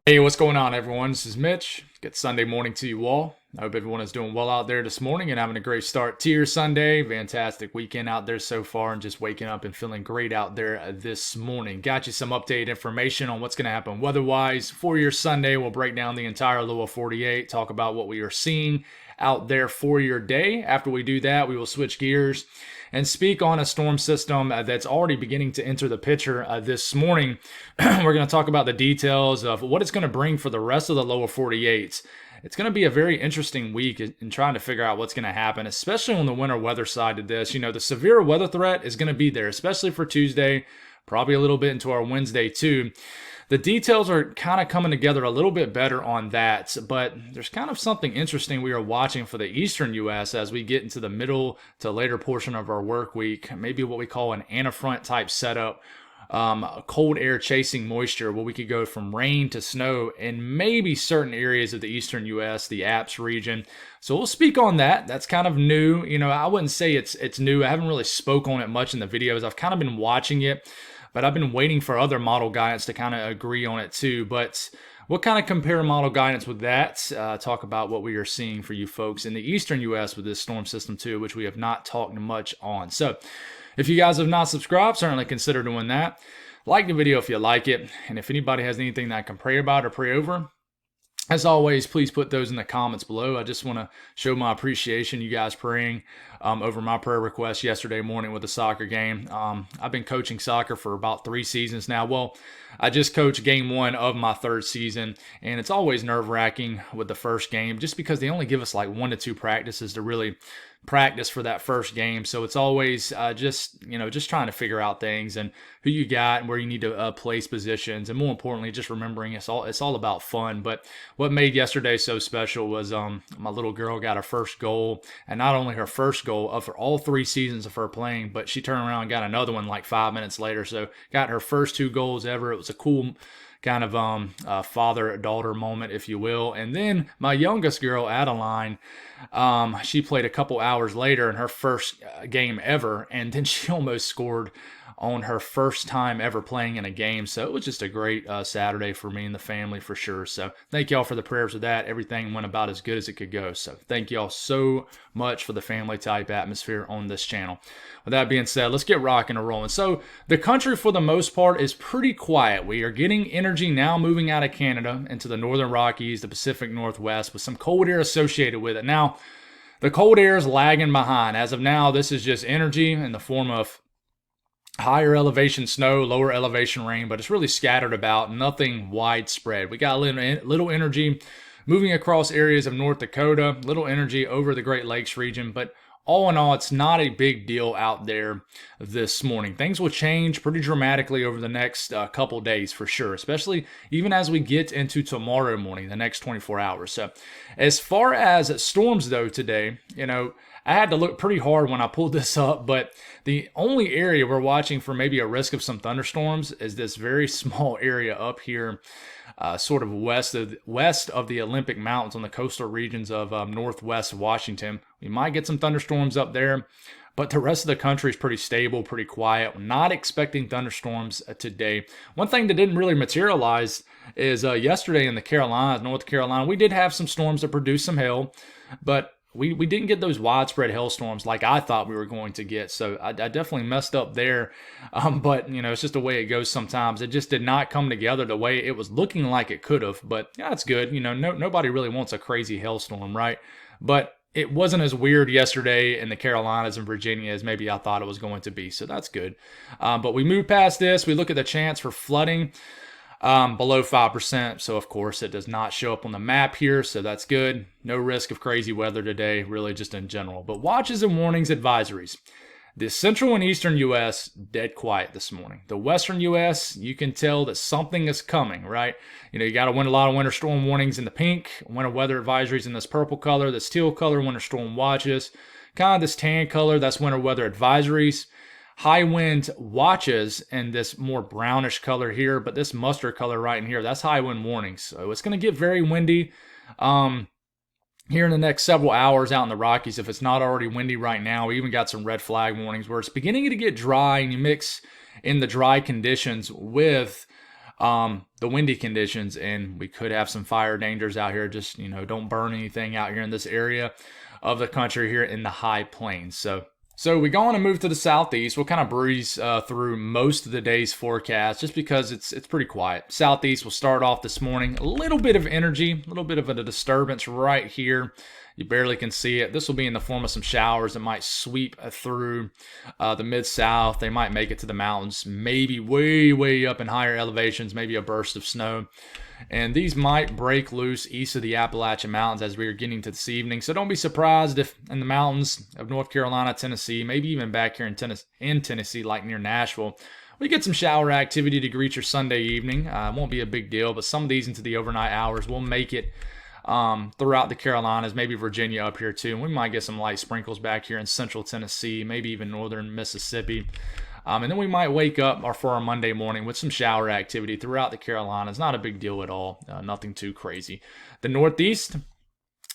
Hey, what's going on, everyone? This is Mitch. Good Sunday morning to you all. I hope everyone is doing well out there this morning and having a great start to your Sunday. Fantastic weekend out there so far, and just waking up and feeling great out there this morning. Got you some updated information on what's going to happen weather-wise for your Sunday. We'll break down the entire lower 48, talk about what we are seeing out there for your day. After we do that, we will switch gears and speak on a storm system that's already beginning to enter the picture this morning. We're going to talk about the details of what it's going to bring for the rest of the lower 48. It's going to be a very interesting week in trying to figure out what's going to happen, especially on the winter weather side of this. You know, the severe weather threat is going to be there, especially for Tuesday, probably a little bit into our Wednesday too. The details are kind of coming together a little bit better on that, but there's kind of something interesting we are watching for the eastern U.S. as we get into the middle to later portion of our work week, maybe what we call an antifront type setup, cold air chasing moisture, where we could go from rain to snow in maybe certain areas of the eastern U.S., the Alps region. So we'll speak on that. That's kind of new. You know, I wouldn't say it's new. I haven't really spoke on it much in the videos. I've kind of been watching it, but I've been waiting for other model guidance to kind of agree on it too. But we'll kind of compare model guidance with that, talk about what we are seeing for you folks in the eastern U.S. with this storm system too, which we have not talked much on. So if you guys have not subscribed, certainly consider doing that. Like the video if you like it. And if anybody has anything that I can pray about or pray over, as always, please put those in the comments below. I just want to show my appreciation, you guys praying over my prayer request yesterday morning with the soccer game. I've been coaching soccer for about 3 seasons now. Well, I just coached game 1 of my 3rd season, and it's always nerve-wracking with the first game just because they only give us like 1 to 2 practices to really practice for that first game. So it's always just trying to figure out things and who you got and where you need to place positions, and more importantly, just remembering it's all about fun. But what made yesterday so special was my little girl got her first goal, and not only her first goal of all 3 seasons of her playing, but she turned around and got another one like 5 minutes later. So got her first 2 goals ever. It was a cool kind of father-daughter moment, if you will. And then my youngest girl, Adeline, she played a couple hours later in her first game ever, and then she almost scored on her first time ever playing in a game. So it was just a great Saturday for me and the family for sure. So thank y'all for the prayers of that. Everything went about as good as it could go. So thank y'all so much for the family type atmosphere on this channel. With that being said, let's get rocking and rolling. So the country for the most part is pretty quiet. We are getting energy now moving out of Canada into the northern Rockies, the Pacific Northwest, with some cold air associated with it. Now, the cold air is lagging behind. As of now, this is just energy in the form of higher elevation snow, lower elevation rain, but it's really scattered about, nothing widespread. We got a little energy moving across areas of North Dakota, little energy over the Great Lakes region, but all in all, it's not a big deal out there this morning. Things will change pretty dramatically over the next couple days for sure, especially even as we get into tomorrow morning, the next 24 hours. So as far as storms though today, I had to look pretty hard when I pulled this up, but the only area we're watching for maybe a risk of some thunderstorms is this very small area up here, sort of west of the Olympic Mountains on the coastal regions of northwest Washington. We might get some thunderstorms up there, but the rest of the country is pretty stable, pretty quiet. We're not expecting thunderstorms today. One thing that didn't really materialize is yesterday in the Carolinas, North Carolina, we did have some storms that produced some hail, but we didn't get those widespread hailstorms like I thought we were going to get. So I definitely messed up there. But, it's just the way it goes sometimes. It just did not come together the way it was looking like it could have. But yeah, it's good. Nobody really wants a crazy hailstorm, right? But it wasn't as weird yesterday in the Carolinas and Virginia as maybe I thought it was going to be. So that's good. But we move past this. We look at the chance for flooding. Below 5%. So of course it does not show up on the map here. So that's good. No risk of crazy weather today, really just in general. But watches and warnings, advisories. The central and eastern U.S., dead quiet this morning. The western U.S., you can tell that something is coming, right? You got a lot of winter storm warnings in the pink, winter weather advisories in this purple color, this teal color, winter storm watches, kind of this tan color, that's winter weather advisories. High wind watches in this more brownish color here, but this mustard color right in here, that's high wind warnings. So it's going to get very windy here in the next several hours out in the Rockies. If it's not already windy right now, we even got some red flag warnings where it's beginning to get dry, and you mix in the dry conditions with the windy conditions, and we could have some fire dangers out here. Just, don't burn anything out here in this area of the country here in the high plains. So we go on and move to the southeast. We'll kind of breeze through most of the day's forecast just because it's pretty quiet. Southeast will start off this morning. A little bit of energy, a little bit of a disturbance right here. You barely can see it. This will be in the form of some showers that might sweep through the mid-south. They might make it to the mountains, maybe way, way up in higher elevations, maybe a burst of snow. And these might break loose east of the Appalachian Mountains as we are getting to this evening. So don't be surprised if in the mountains of North Carolina, Tennessee, maybe even back here in Tennessee, like near Nashville, we get some shower activity to greet your Sunday evening. It won't be a big deal, but some of these into the overnight hours will make it throughout the Carolinas, maybe Virginia up here too. And we might get some light sprinkles back here in central Tennessee, maybe even northern Mississippi. And then we might wake up for our Monday morning with some shower activity throughout the Carolinas. Not a big deal at all. Nothing too crazy. The Northeast,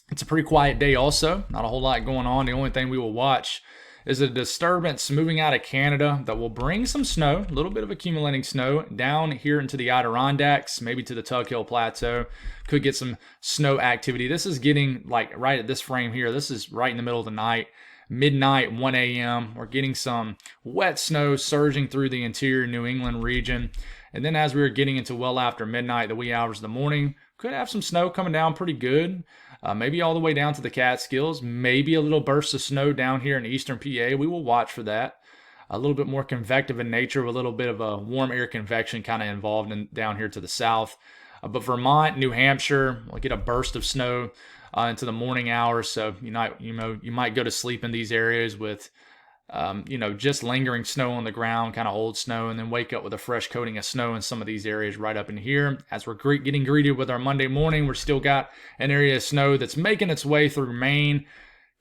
it's a pretty quiet day also. Not a whole lot going on. The only thing we will watch is a disturbance moving out of Canada that will bring some snow, a little bit of accumulating snow, down here into the Adirondacks, maybe to the Tug Hill Plateau. Could get some snow activity. This is getting like right at this frame here. This is right in the middle of the night. Midnight, 1 a.m. We're getting some wet snow surging through the interior New England region. And then as we were getting into well after midnight, the wee hours of the morning, could have some snow coming down pretty good. Maybe all the way down to the Catskills. Maybe a little burst of snow down here in eastern PA. We will watch for that. A little bit more convective in nature, with a little bit of a warm air convection kind of involved down here to the south. But Vermont, New Hampshire, we'll get a burst of snow into the morning hours. So you might go to sleep in these areas with just lingering snow on the ground, kind of old snow, and then wake up with a fresh coating of snow in some of these areas right up in here. As we're getting greeted with our Monday morning, we're still got an area of snow that's making its way through Maine.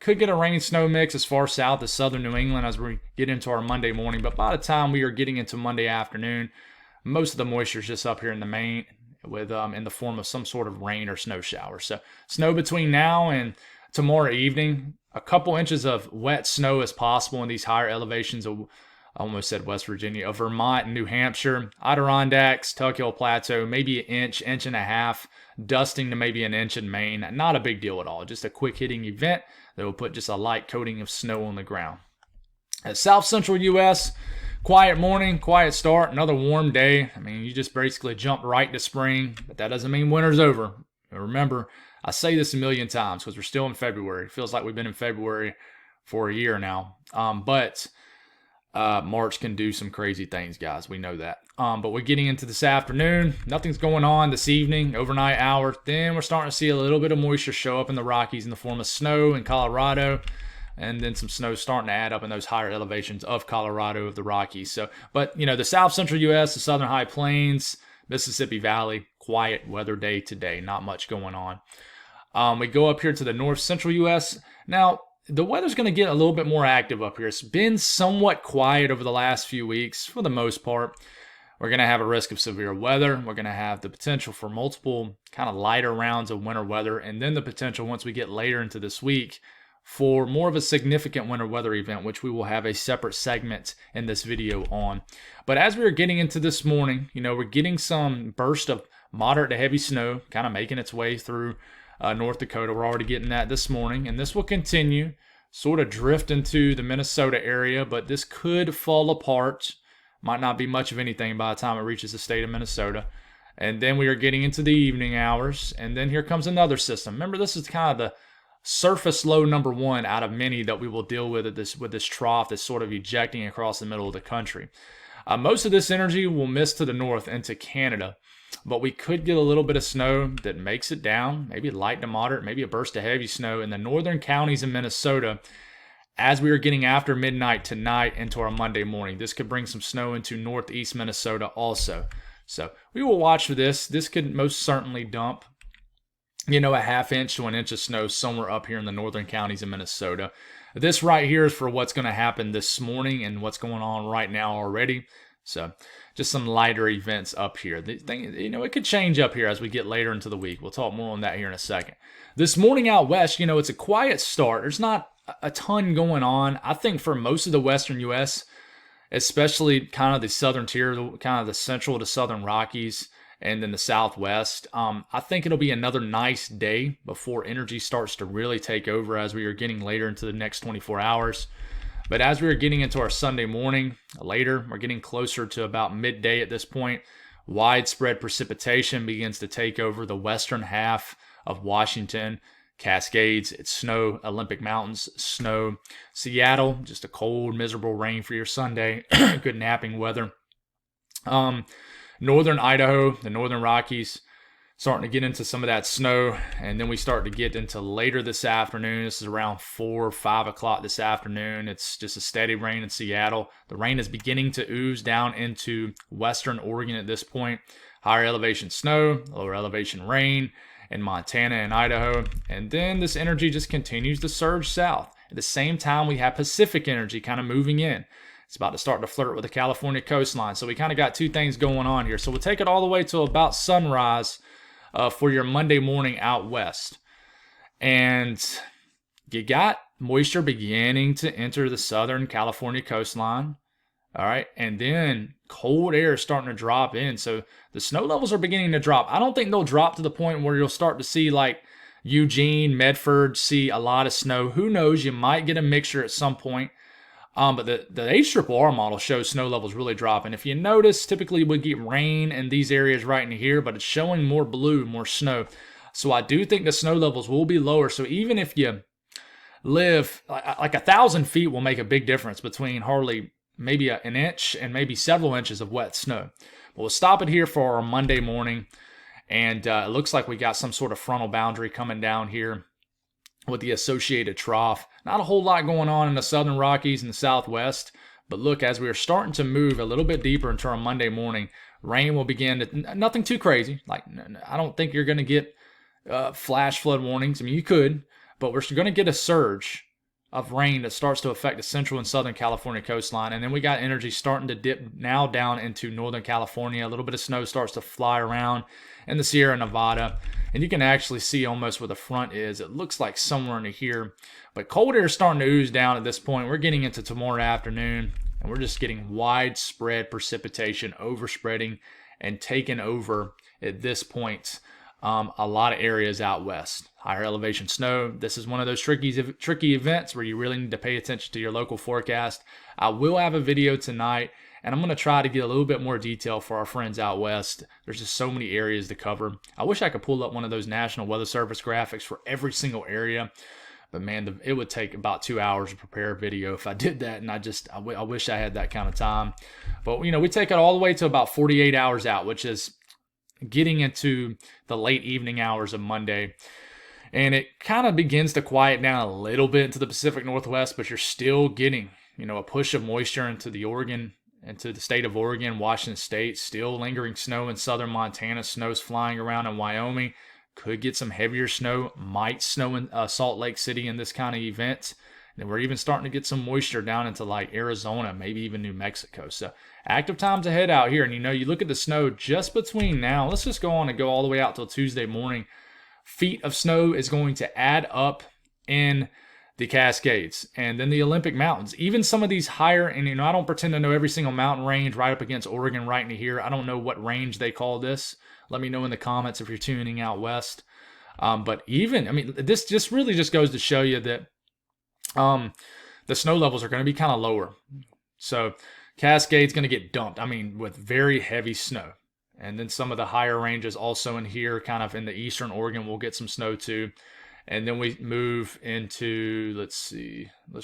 Could get a rain-snow mix as far south as southern New England as we get into our Monday morning. But by the time we are getting into Monday afternoon, most of the moisture is just up here in the Maine, with in the form of some sort of rain or snow shower. So snow between now and tomorrow evening. A couple inches of wet snow is possible in these higher elevations of, I almost said West Virginia, of Vermont and New Hampshire, Adirondacks, Tug Hill Plateau, maybe an inch, inch and a half, dusting to maybe an inch in Maine. Not a big deal at all. Just a quick hitting event that will put just a light coating of snow on the ground. At South Central U.S., quiet morning, quiet start, another warm day. I mean, you just basically jump right to spring, but that doesn't mean winter's over. Remember, I say this a million times because we're still in February. It feels like we've been in February for a year now. But March can do some crazy things, guys. We know that. But we're getting into this afternoon. Nothing's going on this evening, overnight hours. Then we're starting to see a little bit of moisture show up in the Rockies in the form of snow in Colorado. And then some snow starting to add up in those higher elevations of Colorado, of the Rockies. But the South Central U.S., the Southern High Plains, Mississippi Valley, quiet weather day today. Not much going on. We go up here to the North Central U.S. Now, the weather's going to get a little bit more active up here. It's been somewhat quiet over the last few weeks for the most part. We're going to have a risk of severe weather. We're going to have the potential for multiple kind of lighter rounds of winter weather. And then the potential, once we get later into this week, for more of a significant winter weather event, which we will have a separate segment in this video on. But as we are getting into this morning, we're getting some burst of moderate to heavy snow kind of making its way through North Dakota. We're already getting that this morning, and this will continue, sort of drift into the Minnesota area, but this could fall apart. Might not be much of anything by the time it reaches the state of Minnesota. And then we are getting into the evening hours, and then here comes another system. Remember, this is kind of the surface low number one out of many that we will deal with this trough that's sort of ejecting across the middle of the country. Most of this energy will miss to the north into Canada, but we could get a little bit of snow that makes it down, maybe light to moderate, maybe a burst of heavy snow in the northern counties in Minnesota as we are getting after midnight tonight into our Monday morning. This could bring some snow into northeast Minnesota also. So we will watch for this. This could most certainly dump a half inch to an inch of snow somewhere up here in the northern counties of Minnesota. This right here is for what's going to happen this morning and what's going on right now already. So just some lighter events up here. The thing, it could change up here as we get later into the week. We'll talk more on that here in a second. This morning out west, it's a quiet start. There's not a ton going on. I think for most of the western U.S., especially kind of the southern tier, kind of the central to southern Rockies, and then the southwest. I think it'll be another nice day before energy starts to really take over as we are getting later into the next 24 hours. But as we are getting into our Sunday morning, later, we're getting closer to about midday at this point, widespread precipitation begins to take over the western half of Washington. Cascades, it's snow. Olympic Mountains, snow. Seattle, just a cold, miserable rain for your Sunday. Good napping weather. Northern Idaho, the northern Rockies, starting to get into some of that snow. And then we start to get into later this afternoon. This is around 4 or 5 o'clock this afternoon. It's just a steady rain in Seattle. The rain is beginning to ooze down into western Oregon at this point. Higher elevation snow, lower elevation rain in Montana and Idaho. And then this energy just continues to surge south. At the same time, we have Pacific energy kind of moving in. It's about to start to flirt with the California coastline. So we kind of got two things going on here. So we'll take it all the way to about sunrise for your Monday morning out west. And you got moisture beginning to enter the southern California coastline. All right. And then cold air is starting to drop in. So the snow levels are beginning to drop. I don't think they'll drop to the point where you'll start to see like Eugene, Medford, see a lot of snow. Who knows? You might get a mixture at some point. But the HRRR model shows snow levels really dropping. If you notice, typically we get rain in these areas right in here, but it's showing more blue, more snow. So I do think the snow levels will be lower. So even if you live, like 1,000 feet will make a big difference between hardly maybe an inch and maybe several inches of wet snow. But we'll stop it here for our Monday morning. And it looks like we got some sort of frontal boundary coming down here with the associated trough. Not a whole lot going on in the southern Rockies and the southwest. But look, as we are starting to move a little bit deeper into our Monday morning, rain will begin to, nothing too crazy. Like, I don't think you're going to get flash flood warnings. I mean, you could, but we're going to get a surge of rain that starts to affect the central and southern California coastline. And then we got energy starting to dip now down into northern California. A little bit of snow starts to fly around in the Sierra Nevada. And you can actually see almost where the front is. It looks like somewhere into here. But cold air is starting to ooze down at this point. We're getting into tomorrow afternoon. And we're just getting widespread precipitation, overspreading, and taking over at this point a lot of areas out west. Higher elevation snow. This is one of those tricky events where you really need to pay attention to your local forecast. I will have a video tonight, and I'm going to try to get a little bit more detail for our friends out west. There's just so many areas to cover. I wish I could pull up one of those National Weather Service graphics for every single area. But man, it would take about 2 hours to prepare a video if I did that, and I wish I had that kind of time. But we take it all the way to about 48 hours out, which is getting into the late evening hours of Monday. And it kind of begins to quiet down a little bit into the Pacific Northwest, but you're still getting, a push of moisture into the state of Oregon, Washington State, still lingering snow in southern Montana. Snow's flying around in Wyoming. Could get some heavier snow. Might snow in Salt Lake City in this kind of event. And we're even starting to get some moisture down into like Arizona, maybe even New Mexico. So active times ahead out here. And you look at the snow just between now. Let's just go on and go all the way out till Tuesday morning. Feet of snow is going to add up in the Cascades and then the Olympic Mountains. Even some of these higher, and I don't pretend to know every single mountain range right up against Oregon right into here. I don't know what range they call this. Let me know in the comments if you're tuning out west. But even, this just really just goes to show you that the snow levels are going to be kind of lower. So Cascade's going to get dumped, with very heavy snow. And then some of the higher ranges also in here, kind of in the eastern Oregon, will get some snow too. And then we move into, let's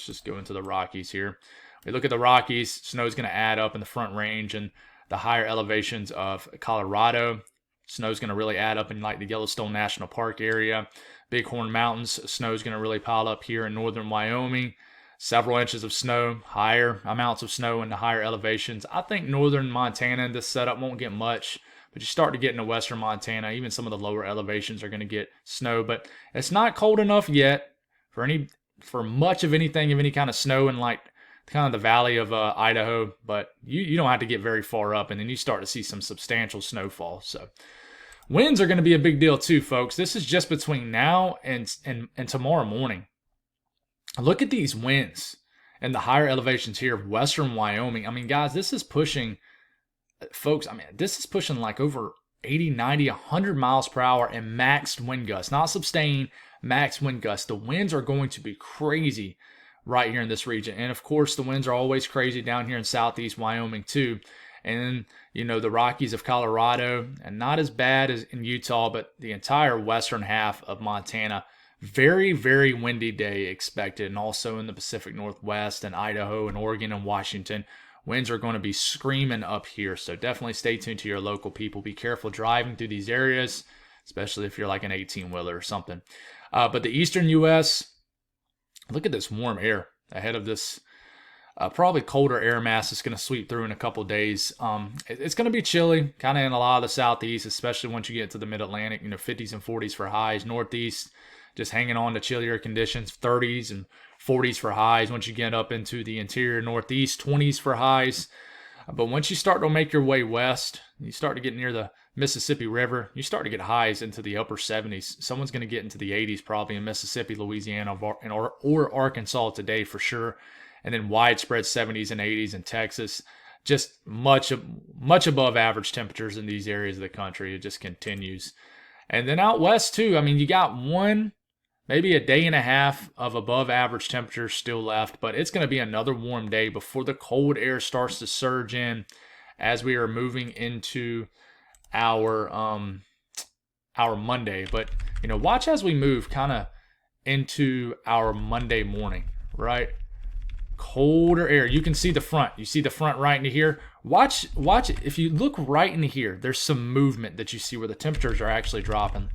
just go into the Rockies here. We look at the Rockies, snow's going to add up in the front range and the higher elevations of Colorado. Snow's going to really add up in like the Yellowstone National Park area. Bighorn Mountains, snow's going to really pile up here in northern Wyoming. Several inches of snow, higher amounts of snow in the higher elevations. I think northern Montana in this setup won't get much, but you start to get into western Montana. Even some of the lower elevations are going to get snow, but it's not cold enough yet for much of anything of any kind of snow in like kind of the valley of Idaho. But you don't have to get very far up, and then you start to see some substantial snowfall. So winds are going to be a big deal too, folks. This is just between now and tomorrow morning. Look at these winds and the higher elevations here of western Wyoming. I mean, guys, this is pushing, folks, I mean, this is pushing like over 80, 90, 100 miles per hour and max wind gusts, not sustained, max wind gusts. The winds are going to be crazy right here in this region. And of course, the winds are always crazy down here in southeast Wyoming too. And you know, the Rockies of Colorado, and not as bad as in Utah, but the entire western half of Montana. Very, very windy day expected. And also in the Pacific Northwest and Idaho and Oregon and Washington, winds are going to be screaming up here. So definitely stay tuned to your local people. Be careful driving through these areas, especially if you're like an 18-wheeler or something. But the eastern U.S., look at this warm air ahead of this probably colder air mass that's going to sweep through in a couple days. It's going to be chilly, kind of in a lot of the southeast, especially once you get to the mid-Atlantic, you know, 50s and 40s for highs. Northeast, just hanging on to chillier conditions, 30s and 40s for highs. Once you get up into the interior Northeast, 20s for highs. But once you start to make your way west, you start to get near the Mississippi River, you start to get highs into the upper 70s. Someone's going to get into the 80s probably in Mississippi, Louisiana, or Arkansas today for sure. And then widespread 70s and 80s in Texas. Just much above average temperatures in these areas of the country. It just continues. And then out west too, I mean, you got maybe a day and a half of above average temperatures still left, but it's going to be another warm day before the cold air starts to surge in as we are moving into our Monday. But, you know, watch as we move kind of into our Monday morning, right? Colder air. You can see the front. You see the front right into here. Watch. If you look right into here, there's some movement that you see where the temperatures are actually dropping.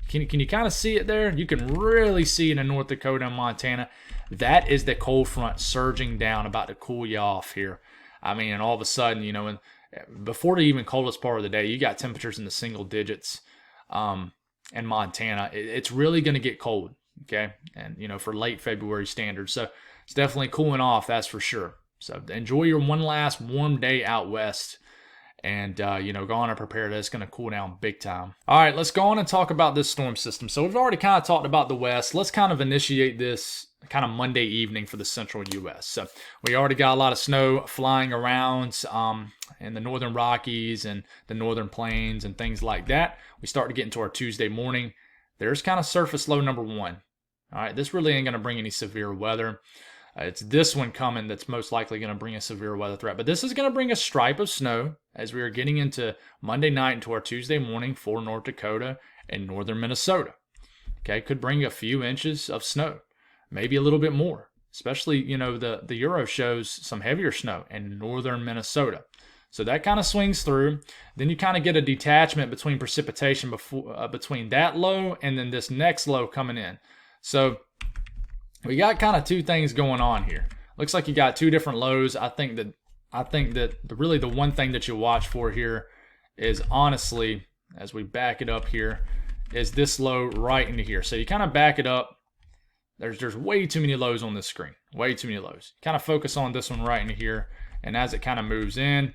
Can you kind of see it there? You can really see it in North Dakota and Montana. That is the cold front surging down, about to cool you off here. I mean, and all of a sudden, you know, before the even coldest part of the day, you got temperatures in the single digits in Montana. It's really going to get cold, okay? And, you know, for late February standards. So it's definitely cooling off, that's for sure. So enjoy your one last warm day out west. And, you know, go on and prepare that it's going to cool down big time. All right, let's go on and talk about this storm system. So we've already kind of talked about the west. Let's kind of initiate this kind of Monday evening for the central U.S. So we already got a lot of snow flying around in the northern Rockies and the northern plains and things like that. We start to get into our Tuesday morning. There's kind of surface low number 1. All right, this really ain't going to bring any severe weather. It's this one coming that's most likely going to bring a severe weather threat. But this is going to bring a stripe of snow as we are getting into Monday night into our Tuesday morning for North Dakota and northern Minnesota. Okay, could bring a few inches of snow, maybe a little bit more. Especially, you know, the Euro shows some heavier snow in northern Minnesota. So that kind of swings through. Then you kind of get a detachment between precipitation between that low and then this next low coming in. So we got kind of two things going on here. Looks like you got two different lows. I think that really the one thing that you watch for here is, honestly, as we back it up here, is this low right into here. So you kind of back it up. There's way too many lows on this screen. Way too many lows. Kind of focus on this one right into here. And as it kind of moves in,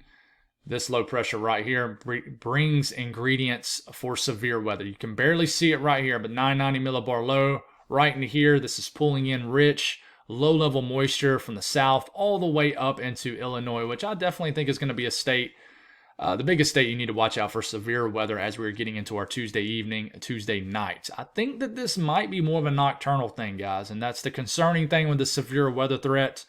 this low pressure right here brings ingredients for severe weather. You can barely see it right here, but 990 millibar low right into here. This is pulling in rich, low-level moisture from the south all the way up into Illinois, which I definitely think is going to be a state, the biggest state you need to watch out for severe weather as we're getting into our Tuesday evening, Tuesday night. I think that this might be more of a nocturnal thing, guys, and that's the concerning thing with the severe weather threat,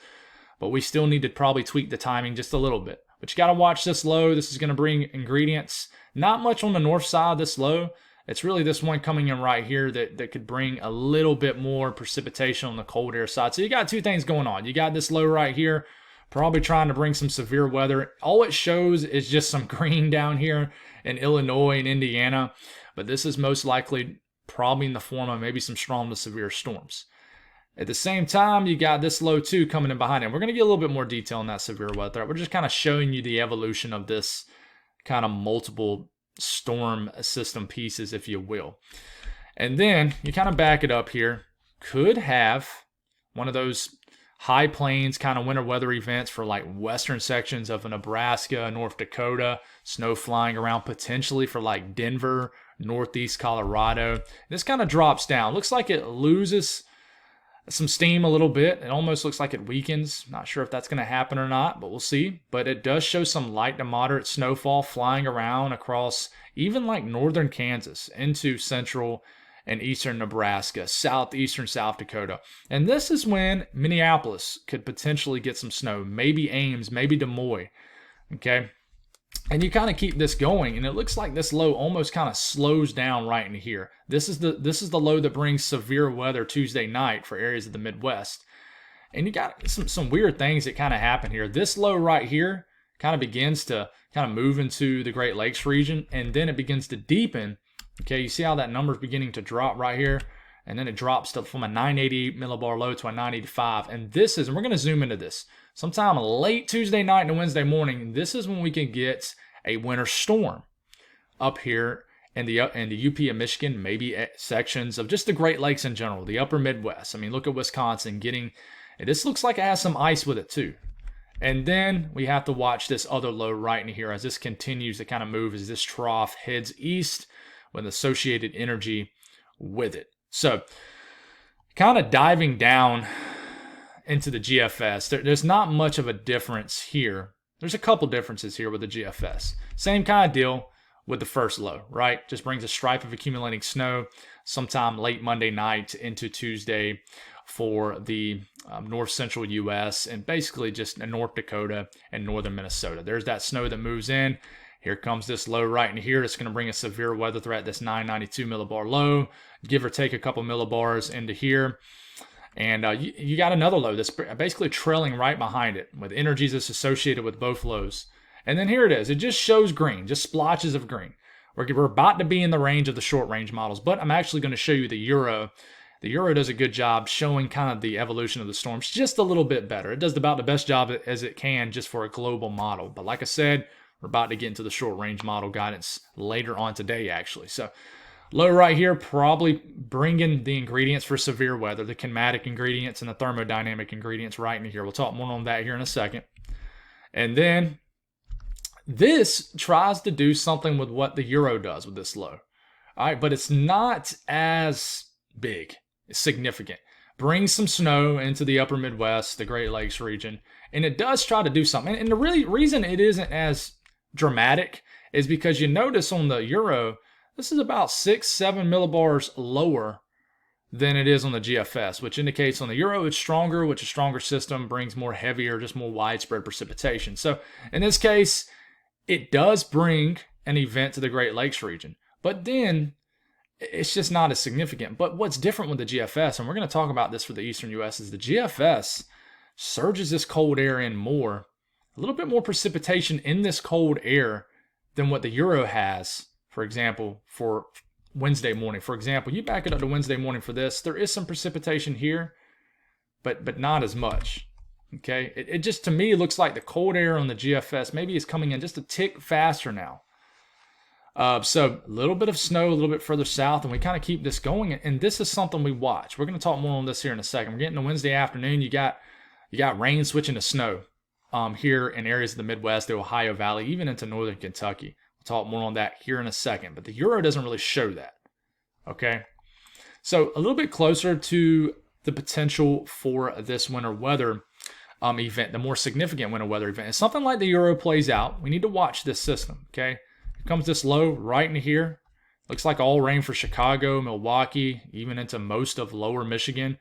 but we still need to probably tweak the timing just a little bit. But you got to watch this low. This is going to bring ingredients. Not much on the north side of this low. It's really this one coming in right here that could bring a little bit more precipitation on the cold air side. So you got two things going on. You got this low right here, probably trying to bring some severe weather. All it shows is just some green down here in Illinois and Indiana. But this is most likely probably in the form of maybe some strong to severe storms. At the same time, you got this low too coming in behind it. We're going to get a little bit more detail on that severe weather threat. We're just kind of showing you the evolution of this kind of multiple storm system pieces, if you will. And then you kind of back it up here. Could have one of those high plains kind of winter weather events for like western sections of Nebraska, North Dakota, snow flying around potentially for like Denver, northeast Colorado. This kind of drops down. Looks like it loses some steam a little bit. It almost looks like it weakens. Not sure if that's going to happen or not, but we'll see. But it does show some light to moderate snowfall flying around across even like northern Kansas into central and eastern Nebraska, southeastern South Dakota. And this is when Minneapolis could potentially get some snow, maybe Ames, maybe Des Moines. Okay. And you kind of keep this going, and it looks like this low almost kind of slows down right in here. This is the low that brings severe weather Tuesday night for areas of the Midwest. And you got some weird things that kind of happen here. This low right here kind of begins to kind of move into the Great Lakes region, and then it begins to deepen. Okay, you see how that number is beginning to drop right here, and then it drops from a 988 millibar low to a 985. And this is, and we're going to zoom into this, sometime late Tuesday night and Wednesday morning, this is when we can get a winter storm up here in the UP of Michigan, maybe sections of just the Great Lakes in general, the upper Midwest. I mean, look at Wisconsin this looks like it has some ice with it too. And then we have to watch this other low right in here as this continues to kind of move as this trough heads east with associated energy with it. So kind of diving down into the GFS, there's not much of a difference here. There's a couple differences here with the GFS. Same kind of deal with the first low, right? Just brings a stripe of accumulating snow sometime late Monday night into Tuesday for the north central U.S. and basically just North Dakota and northern Minnesota. There's that snow that moves in. Here comes this low right in here. It's going to bring a severe weather threat, this 992 millibar low, give or take a couple millibars into here. And you got another low that's basically trailing right behind it with energies that's associated with both lows. And then here it is. It just shows green, just splotches of green. We're about to be in the range of the short range models, but I'm actually going to show you the Euro. The Euro does a good job showing kind of the evolution of the storms just a little bit better. It does about the best job as it can just for a global model. But like I said, we're about to get into the short range model guidance later on today, actually. So low right here, probably bringing the ingredients for severe weather, the kinematic ingredients and the thermodynamic ingredients right in here. We'll talk more on that here in a second. And then this tries to do something with what the Euro does with this low. All right, but it's not as big, it's significant. Brings some snow into the upper Midwest, the Great Lakes region, and it does try to do something. And the reason it isn't as dramatic is because you notice on the Euro, this is about 6-7 millibars lower than it is on the GFS, which indicates on the Euro it's stronger, which a stronger system brings more heavier, just more widespread precipitation. So in this case, it does bring an event to the Great Lakes region, but then it's just not as significant. But what's different with the GFS, and we're going to talk about this for the eastern U.S., is the GFS surges this cold air in more, a little bit more precipitation in this cold air than what the Euro has. For example, for Wednesday morning. For example, you back it up to Wednesday morning for this. There is some precipitation here, but not as much. Okay? It just, to me, looks like the cold air on the GFS maybe is coming in just a tick faster now. So a little bit of snow, a little bit further south, and we kind of keep this going. And this is something we watch. We're going to talk more on this here in a second. We're getting to Wednesday afternoon. You got rain switching to snow here in areas of the Midwest, the Ohio Valley, even into northern Kentucky. We'll talk more on that here in a second, but the Euro doesn't really show that. Okay, so a little bit closer to the potential for this winter weather event, the more significant winter weather event. If something like the Euro plays out, we need to watch this system. Okay, here comes this low right in here. Looks like all rain for Chicago, Milwaukee, even into most of lower Michigan.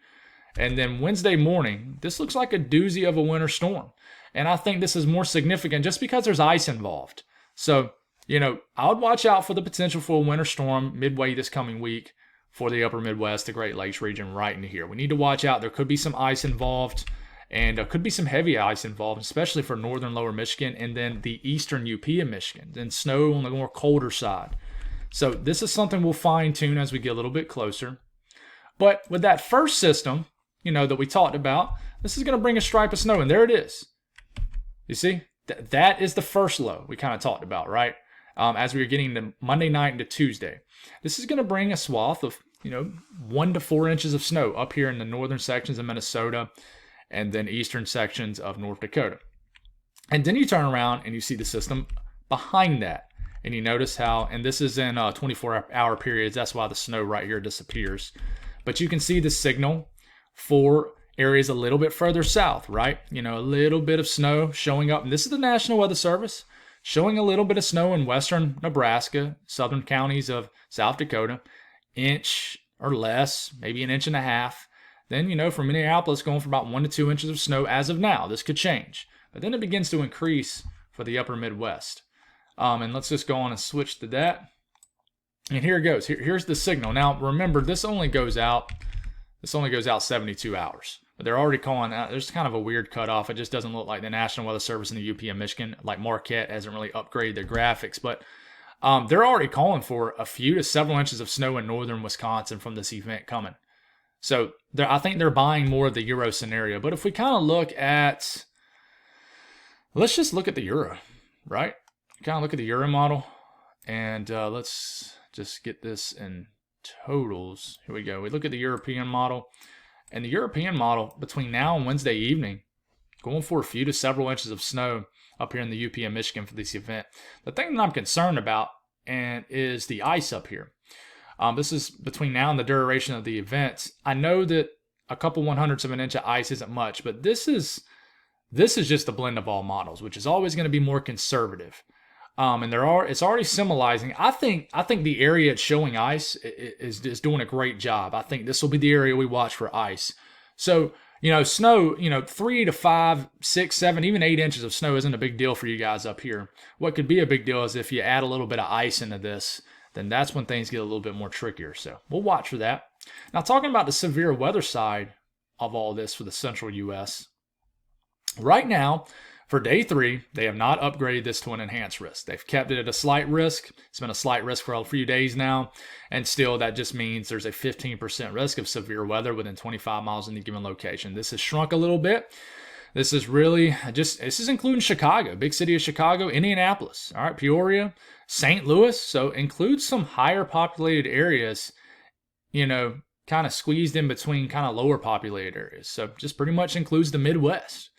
And then Wednesday morning, this looks like a doozy of a winter storm. And I think this is more significant just because there's ice involved. So, I would watch out for the potential for a winter storm midway this coming week for the upper Midwest, the Great Lakes region right in here. We need to watch out. There could be some ice involved, and there could be some heavy ice involved, especially for northern lower Michigan and then the eastern UP of Michigan, then snow on the more colder side. So this is something we'll fine tune as we get a little bit closer. But with that first system, that we talked about, this is going to bring a stripe of snow, and there it is. You see? That is the first low we kind of talked about, right? As we were getting to Monday night into Tuesday. This is going to bring a swath of, 1 to 4 inches of snow up here in the northern sections of Minnesota and then eastern sections of North Dakota. And then you turn around and you see the system behind that. And you notice how, and this is in 24-hour periods, that's why the snow right here disappears. But you can see the signal for areas a little bit further south, right? A little bit of snow showing up. And this is the National Weather Service showing a little bit of snow in western Nebraska, southern counties of South Dakota, inch or less, maybe an inch and a half. Then, from Minneapolis going for about 1 to 2 inches of snow as of now. This could change. But then it begins to increase for the upper Midwest. And let's just go on and switch to that. And here it goes. Here's the signal. Now, remember, this only goes out 72 hours. But they're already calling out. There's kind of a weird cutoff. It just doesn't look like the National Weather Service in the UP of Michigan, like Marquette, hasn't really upgraded their graphics. But they're already calling for a few to several inches of snow in northern Wisconsin from this event coming. So I think they're buying more of the Euro scenario. But if we kind of look at, let's just look at the Euro, right? Kind of look at the Euro model. And let's just get this in totals. Here we go. We look at the European model. And the European model, between now and Wednesday evening, going for a few to several inches of snow up here in the UP of Michigan for this event. The thing that I'm concerned about is the ice up here. This is between now and the duration of the event. I know that a couple 100ths of an inch of ice isn't much, but this is just a blend of all models, which is always going to be more conservative. And it's already symbolizing. I think the area it's showing ice is doing a great job. I think this will be the area we watch for ice. So, snow, 3 to 5, 6, 7, even 8 inches of snow isn't a big deal for you guys up here. What could be a big deal is if you add a little bit of ice into this, then that's when things get a little bit more trickier. So we'll watch for that. Now, talking about the severe weather side of all this for the central U.S., right now, for day 3, they have not upgraded this to an enhanced risk. They've kept it at a slight risk. It's been a slight risk for a few days now. And still, that just means there's a 15% risk of severe weather within 25 miles in any given location. This has shrunk a little bit. This is really this is including Chicago, big city of Chicago, Indianapolis, all right, Peoria, St. Louis. So includes some higher populated areas, kind of squeezed in between kind of lower populated areas. So just pretty much includes the Midwest.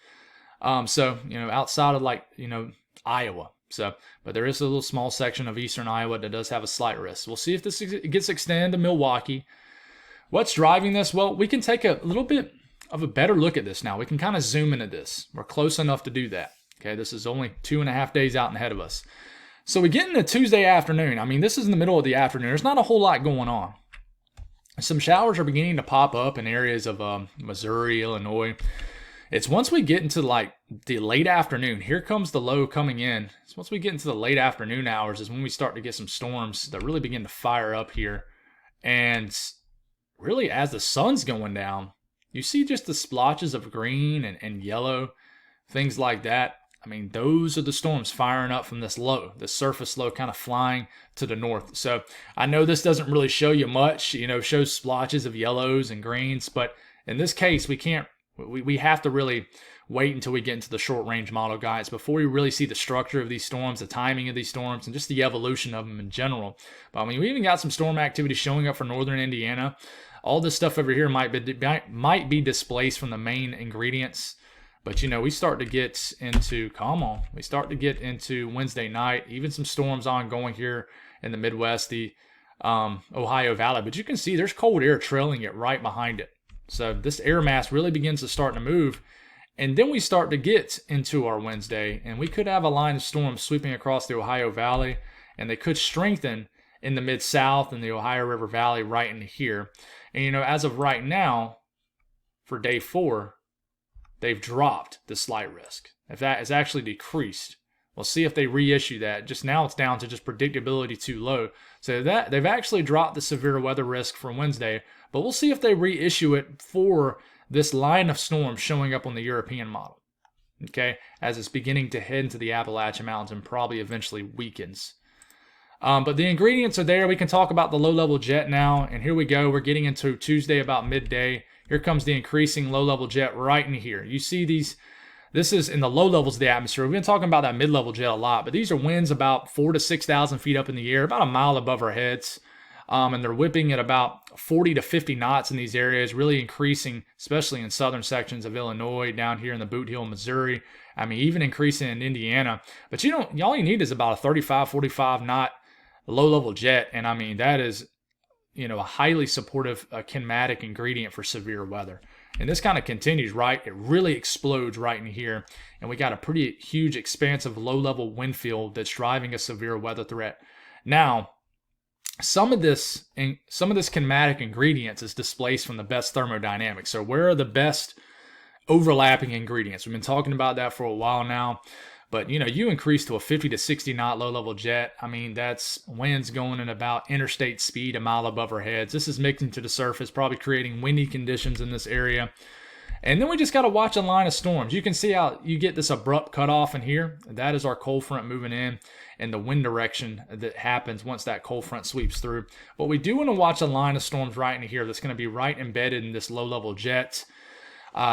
Outside of Iowa. But there is a little small section of eastern Iowa that does have a slight risk. We'll see if this gets extended to Milwaukee. What's driving this? Well, we can take a little bit of a better look at this now. We can kind of zoom into this. We're close enough to do that. Okay, this is only 2.5 days out ahead of us. So we get into Tuesday afternoon. I mean, this is in the middle of the afternoon. There's not a whole lot going on. Some showers are beginning to pop up in areas of Missouri, Illinois. It's once we get into the late afternoon, here comes the low coming in. So once we get into the late afternoon hours is when we start to get some storms that really begin to fire up here. And really as the sun's going down, you see just the splotches of green and yellow, things like that. I mean, those are the storms firing up from this low, the surface low kind of flying to the north. So I know this doesn't really show you much, shows splotches of yellows and greens, but in this case, we have to really wait until we get into the short range model guides before we really see the structure of these storms, the timing of these storms, and just the evolution of them in general. But I mean, we even got some storm activity showing up for northern Indiana. All this stuff over here might be displaced from the main ingredients. But we start to get into Wednesday night, even some storms ongoing here in the Midwest, the Ohio Valley. But you can see there's cold air trailing it right behind it. So this air mass really begins to start to move. And then we start to get into our Wednesday, and we could have a line of storms sweeping across the Ohio Valley, and they could strengthen in the Mid-South and the Ohio River Valley right into here. And, as of right now, for day 4, they've dropped the slight risk. If that has actually decreased, we'll see if they reissue that. Just now it's down to just predictability too low. So that they've actually dropped the severe weather risk for Wednesday, but we'll see if they reissue it for this line of storms showing up on the European model, okay, as it's beginning to head into the Appalachian Mountains and probably eventually weakens. But the ingredients are there. We can talk about the low-level jet now, and here we go. We're getting into Tuesday about midday. Here comes the increasing low-level jet right in here. You see these, this is in the low levels of the atmosphere. We've been talking about that mid-level jet a lot, but these are winds about 4,000 to 6,000 feet up in the air, about a mile above our heads. And they're whipping at about 40 to 50 knots in these areas, really increasing, especially in southern sections of Illinois, down here in the Boot Hill, Missouri. I mean, even increasing in Indiana. But all you need is about a 35, 45 knot low-level jet. And I mean, that is, a highly supportive kinematic ingredient for severe weather. And this kind of continues, right? It really explodes right in here. And we got a pretty huge, expansive, low-level wind field that's driving a severe weather threat. Now, some of this kinematic ingredients is displaced from the best thermodynamics. So where are the best overlapping ingredients? We've been talking about that for a while now. But, you increase to a 50 to 60 knot low-level jet. I mean, that's winds going at about interstate speed a mile above our heads. This is mixing to the surface, probably creating windy conditions in this area. And then we just got to watch a line of storms. You can see how you get this abrupt cutoff in here. That is our cold front moving in and the wind direction that happens once that cold front sweeps through. But we do want to watch a line of storms right in here that's going to be right embedded in this low-level jet.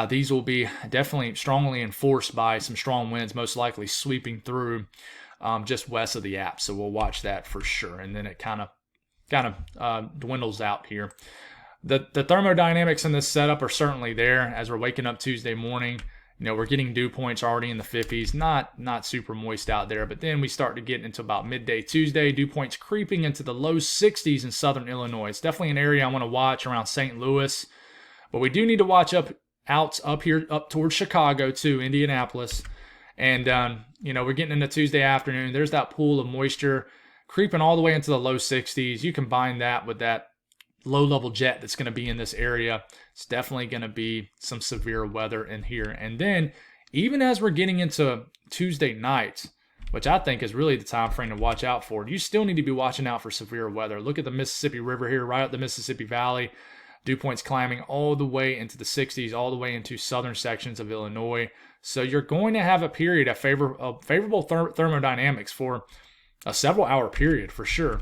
These will be definitely strongly enforced by some strong winds, most likely sweeping through just west of the Alps. So we'll watch that for sure. And then it kind of dwindles out here. The thermodynamics in this setup are certainly there as we're waking up Tuesday morning. We're getting dew points already in the 50s, not super moist out there. But then we start to get into about midday Tuesday, dew points creeping into the low 60s in southern Illinois. It's definitely an area I want to watch around St. Louis. But we do need to watch up here, up towards Chicago too, Indianapolis. And, we're getting into Tuesday afternoon. There's that pool of moisture creeping all the way into the low 60s. You combine that with that low-level jet that's going to be in this area. It's definitely going to be some severe weather in here. And then, even as we're getting into Tuesday night, which I think is really the time frame to watch out for, you still need to be watching out for severe weather. Look at the Mississippi River here, right up the Mississippi Valley. Dew points climbing all the way into the 60s, all the way into southern sections of Illinois. So you're going to have a period of favorable thermodynamics for a several-hour period for sure.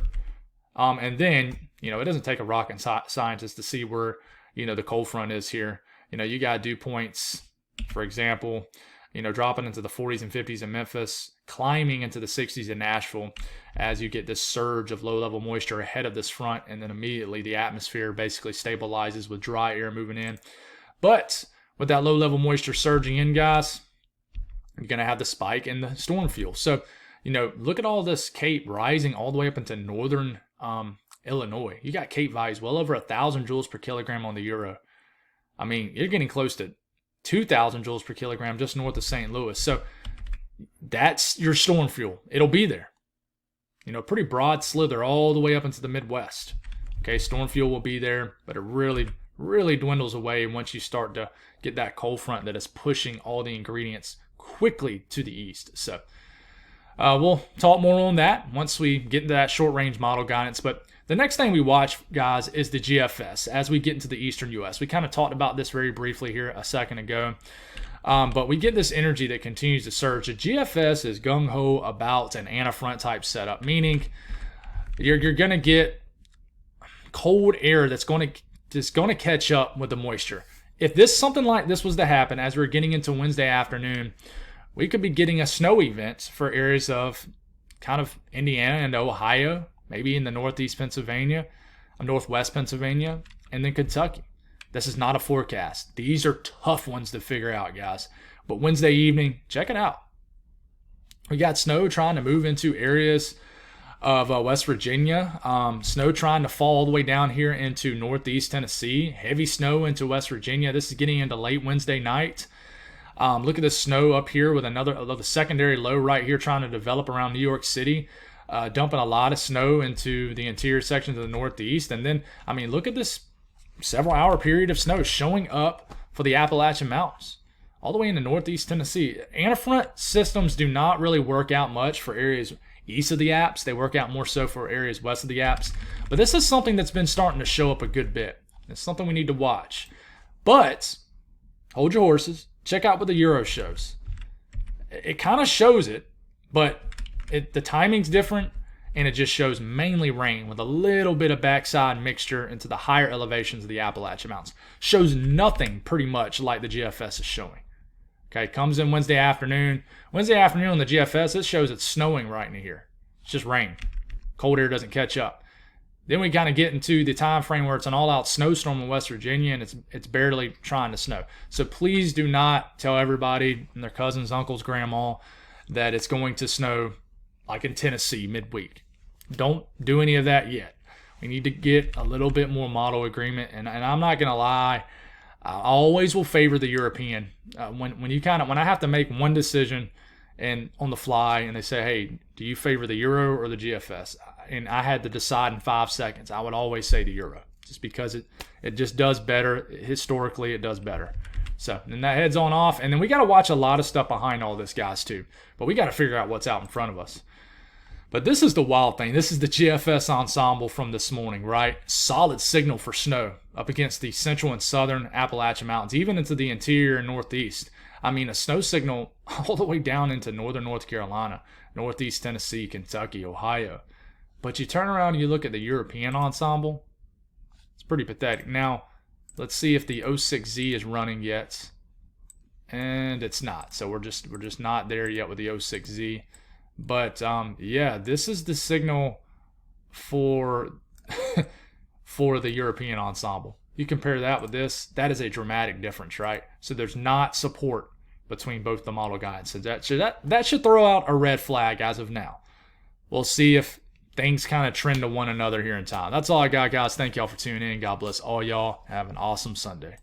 And then, it doesn't take a rocket scientist to see where, the cold front is here. You got dew points, for example, dropping into the 40s and 50s in Memphis, climbing into the 60s in Nashville as you get this surge of low-level moisture ahead of this front, and then immediately the atmosphere basically stabilizes with dry air moving in. But with that low-level moisture surging in, guys, you're going to have the spike in the storm fuel. So, look at all this CAPE rising all the way up into northern Illinois. You got CAPE values well over 1,000 joules per kilogram on the euro. I mean, you're getting close to 2,000 joules per kilogram just north of St. Louis. So that's your storm fuel. It'll be there. Pretty broad slither all the way up into the Midwest. Okay, storm fuel will be there, but it really, really dwindles away once you start to get that cold front that is pushing all the ingredients quickly to the east. So we'll talk more on that once we get into that short-range model guidance. But the next thing we watch, guys, is the GFS as we get into the eastern U.S. We kind of talked about this very briefly here a second ago. But we get this energy that continues to surge. The GFS is gung-ho about an antifront type setup, meaning you're going to get cold air that's going to catch up with the moisture. If something like this was to happen as we're getting into Wednesday afternoon, we could be getting a snow event for areas of kind of Indiana and Ohio, maybe in the northwest Pennsylvania, and then Kentucky. This is not a forecast. These are tough ones to figure out, guys. But Wednesday evening, check it out. We got snow trying to move into areas of West Virginia. Snow trying to fall all the way down here into northeast Tennessee. Heavy snow into West Virginia. This is getting into late Wednesday night. Look at the snow up here with the secondary low right here trying to develop around New York City. Dumping a lot of snow into the interior sections of the northeast. And then, look at this several-hour period of snow showing up for the Appalachian Mountains, all the way into northeast Tennessee. Antifront systems do not really work out much for areas east of the Alps. They work out more so for areas west of the Alps. But this is something that's been starting to show up a good bit. It's something we need to watch. But hold your horses. Check out what the Euro shows. It kind of shows it, but the timing's different. And it just shows mainly rain with a little bit of backside mixture into the higher elevations of the Appalachian Mountains. Shows nothing pretty much like the GFS is showing. Okay, comes in Wednesday afternoon. Wednesday afternoon on the GFS, it shows it's snowing right in here. It's just rain. Cold air doesn't catch up. Then we kind of get into the time frame where it's an all-out snowstorm in West Virginia, and it's barely trying to snow. So please do not tell everybody and their cousins, uncles, grandma that it's going to snow like in Tennessee midweek. Don't do any of that yet. We need to get a little bit more model agreement. And I'm not going to lie, I always will favor the European. When I have to make one decision and on the fly, and they say, hey, do you favor the Euro or the GFS? And I had to decide in 5 seconds, I would always say the Euro, just because it just does better. Historically, it does better. So then that heads on off, and then we got to watch a lot of stuff behind all this, guys, too. But we got to figure out what's out in front of us. But this is the wild thing. This is the GFS ensemble from this morning, right? Solid signal for snow up against the central and southern Appalachian Mountains, even into the interior and northeast. I mean, a snow signal all the way down into northern North Carolina, northeast Tennessee, Kentucky, Ohio. But you turn around and you look at the European ensemble, it's pretty pathetic. Now, let's see if the 06Z is running yet. And it's not. So we're just not there yet with the 06Z. But yeah, this is the signal for for the European ensemble. You compare that with this, that is a dramatic difference, right? So there's not support between both the model guides. So that should throw out a red flag as of now. We'll see if things kind of trend to one another here in time. That's all I got, guys. Thank y'all for tuning in. God bless all y'all. Have an awesome Sunday.